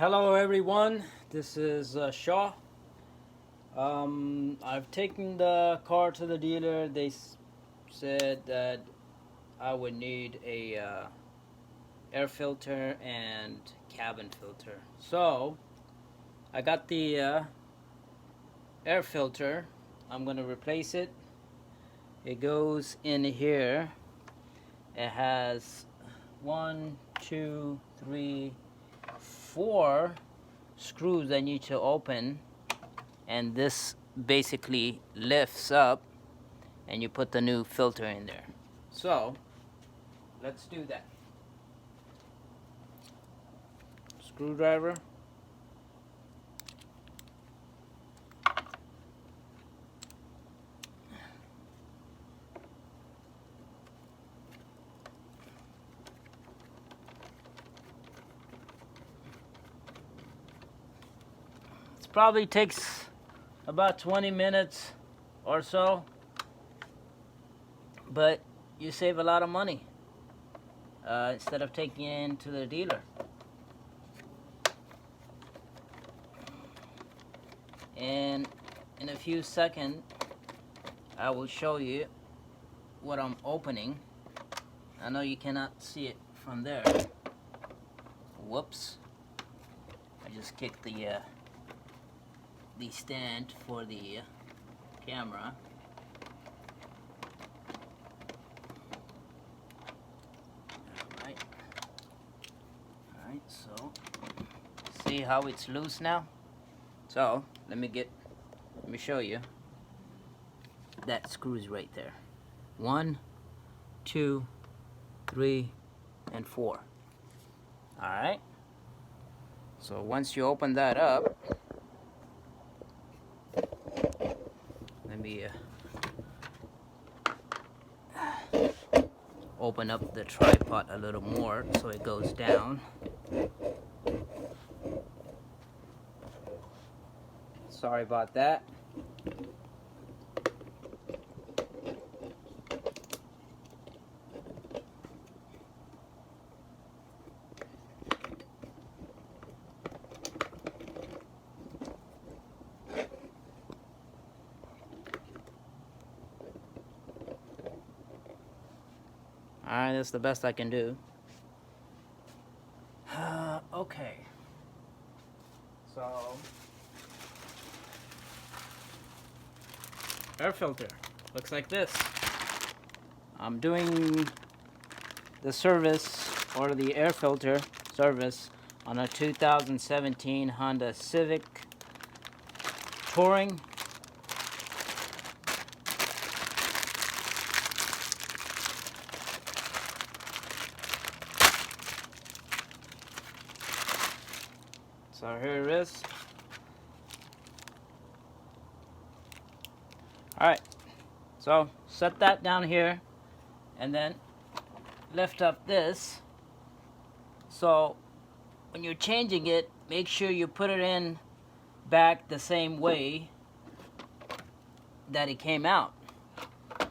Hello everyone, this is Shaw. I've taken the car to the dealer. They said that I would need a air filter and cabin filter. So I got the air filter. I'm gonna replace it. It goes in here. It has 1, 2, 3, 4 screws I need to open, and this basically lifts up and you put the new filter in there. So let's do that. Screwdriver. It probably takes about 20 minutes or so, but you save a lot of money instead of taking it into the dealer. And in a few seconds I will show you what I'm opening. I know you cannot see it from there. Whoops. I just kicked the stand for the camera. Alright, so see how it's loose now? So let me show you. That screws right there. 1, 2, 3, and 4. Alright. So once you open that up, let me open up the tripod a little more so it goes down. Sorry about that. Alright, that's the best I can do. Okay. So, air filter looks like this. I'm doing the service, or the air filter service, on a 2017 Honda Civic Touring. So here it is. Alright, so set that down here and then lift up this. So when you're changing it, make sure you put it in back the same way that it came out.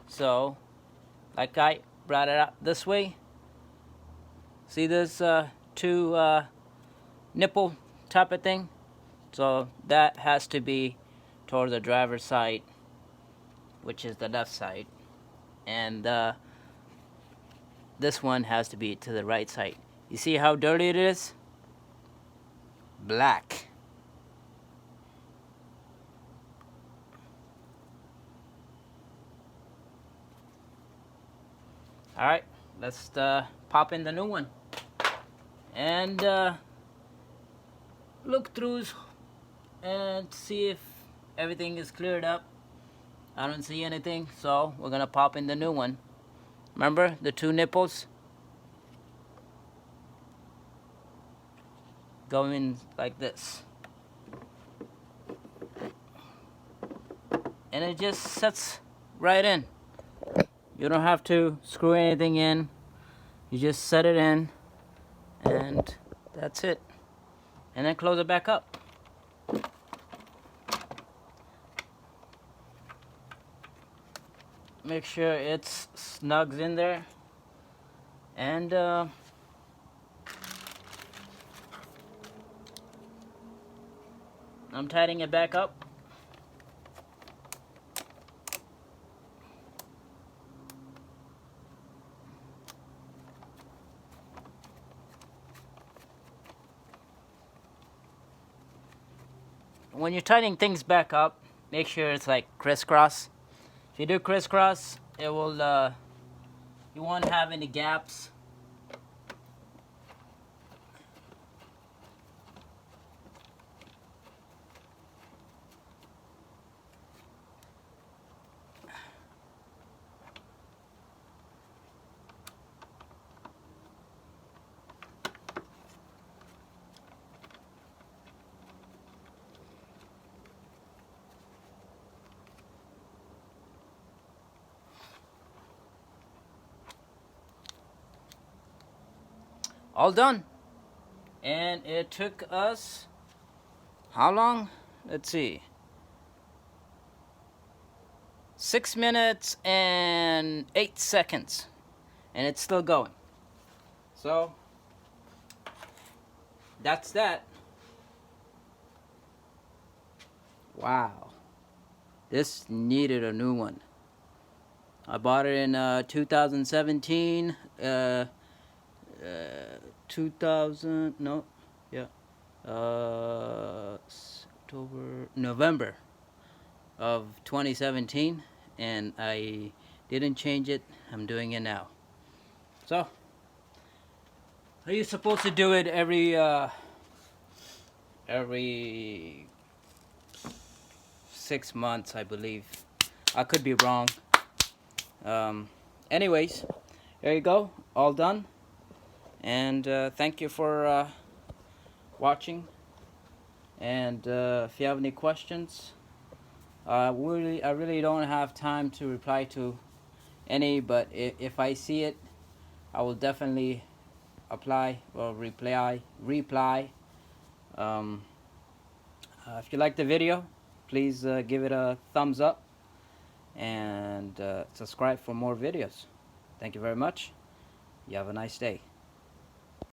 So like I brought it out this way. See this two nipple type of thing? So that has to be toward the driver's side, which is the left side, and this one has to be to the right side. You see how dirty it is? Black. Alright, let's pop in the new one and look through and see if everything is cleared up. I don't see anything, so we're gonna pop in the new one. Remember the two nipples? Go in like this. And it just sets right in. You don't have to screw anything in. You just set it in, and that's it. And then close it back up. Make sure it snugs in there, and I'm tightening it back up. When you're tightening things back up, make sure it's like crisscross. If you do crisscross, it will you won't have any gaps. All done. And it took us how long? Let's see. 6 minutes and 8 seconds. And it's still going. So that's that. Wow. This needed a new one. I bought it in 2017. 2000, no, yeah, November of 2017, and I didn't change it. I'm doing it now. So, are you supposed to do it every 6 months, I believe. I could be wrong. Anyways, there you go, all done. And thank you for watching. And if you have any questions, I really don't have time to reply to any, but if I see it, I will definitely reply. If you like the video, please give it a thumbs up and subscribe for more videos. Thank you very much. You have a nice day.